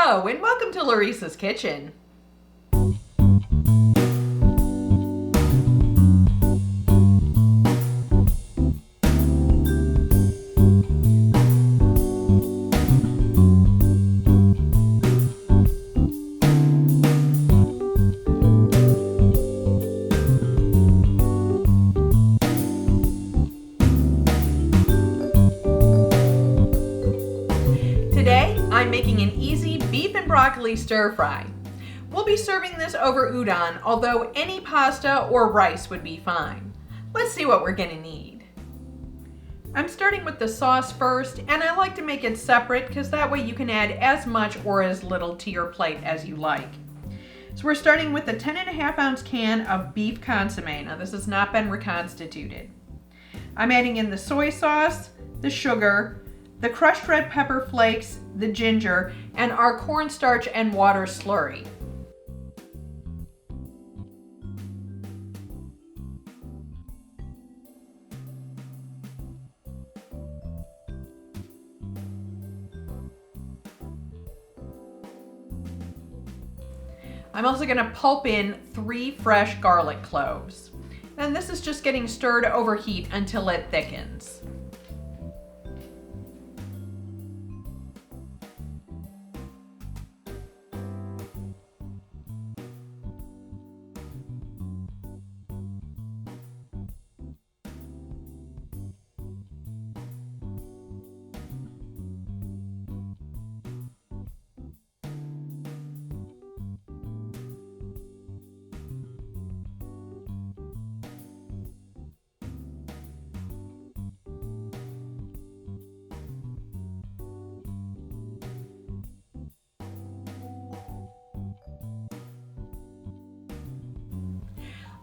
Hello, and welcome to Laurice's Kitchen. Today, I'm making an easy beef and broccoli stir fry. We'll be serving this over udon, although any pasta or rice would be fine. Let's see what we're gonna need. I'm starting with the sauce first, and I like to make it separate because that way you can add as much or as little to your plate as you like. So we're starting with a 10.5 ounce can of beef consommé. Now this has not been reconstituted. I'm adding in the soy sauce, the sugar, the crushed red pepper flakes, the ginger, and our cornstarch and water slurry. I'm also going to pulp in 3 fresh garlic cloves. And this is just getting stirred over heat until it thickens.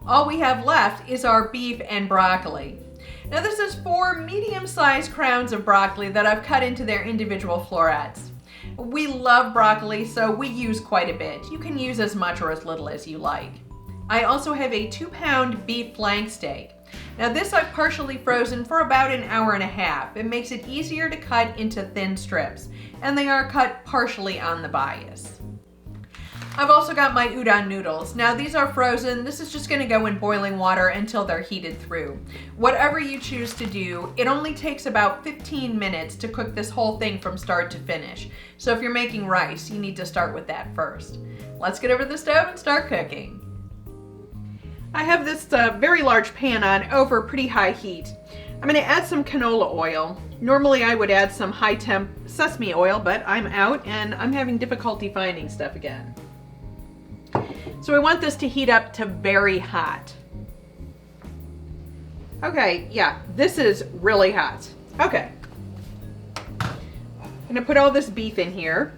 All we have left is our beef and broccoli. Now this is 4 medium-sized crowns of broccoli that I've cut into their individual florets. We love broccoli, so we use quite a bit. You can use as much or as little as you like. I also have a 2-pound beef flank steak. Now this I've partially frozen for about an hour and a half. It makes it easier to cut into thin strips, and they are cut partially on the bias. I've also got my udon noodles. Now these are frozen. This is just going to go in boiling water until they're heated through. Whatever you choose to do, it only takes about 15 minutes to cook this whole thing from start to finish. So if you're making rice, you need to start with that first. Let's get over the stove and start cooking. I have this very large pan on over pretty high heat. I'm going to add some canola oil. Normally I would add some high temp sesame oil, but I'm out and I'm having difficulty finding stuff again. So we want this to heat up to very hot. Okay, yeah, this is really hot. Okay. I'm gonna put all this beef in here.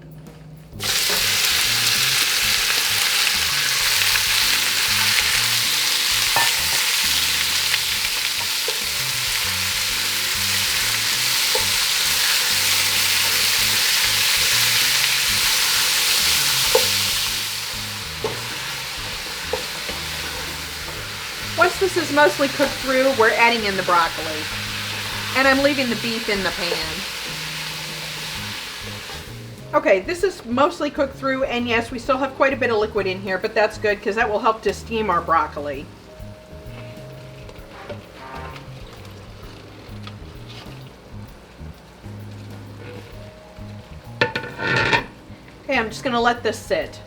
Once this is mostly cooked through, we're adding in the broccoli. And I'm leaving the beef in the pan. Okay, this is mostly cooked through, and yes, we still have quite a bit of liquid in here, but that's good because that will help to steam our broccoli. Okay, I'm just going to let this sit.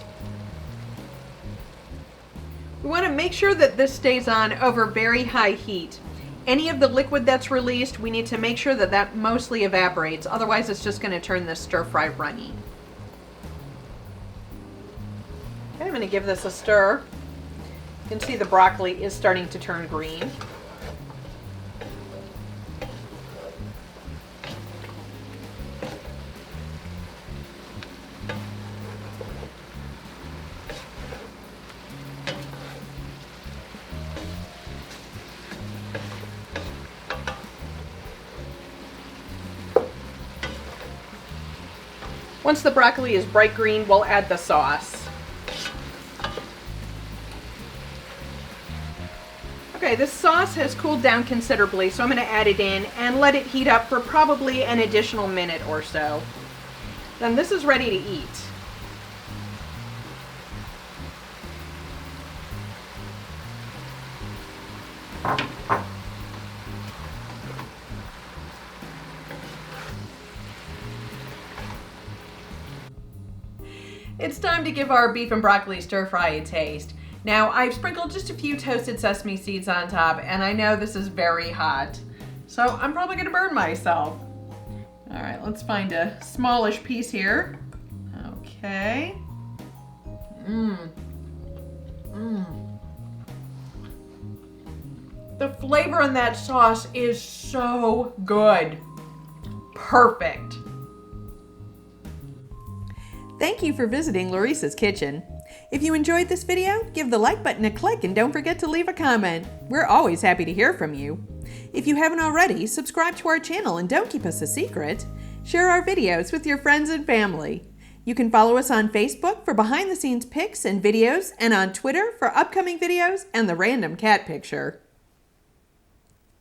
We want to make sure that this stays on over very high heat. Any of the liquid that's released, we need to make sure that that mostly evaporates. Otherwise, it's just going to turn this stir fry runny. Okay, I'm going to give this a stir. You can see the broccoli is starting to turn green. Once the broccoli is bright green, we'll add the sauce. Okay, this sauce has cooled down considerably, so I'm going to add it in and let it heat up for probably an additional minute or so. Then this is ready to eat. It's time to give our beef and broccoli stir fry a taste. Now, I've sprinkled just a few toasted sesame seeds on top, and I know this is very hot, so I'm probably gonna burn myself. All right, let's find a smallish piece here. Okay. The flavor in that sauce is so good. Perfect. Thank you for visiting Laurice's Kitchen. If you enjoyed this video, give the like button a click and don't forget to leave a comment. We're always happy to hear from you. If you haven't already, subscribe to our channel and don't keep us a secret. Share our videos with your friends and family. You can follow us on Facebook for behind-the-scenes pics and videos, and on Twitter for upcoming videos and the random cat picture.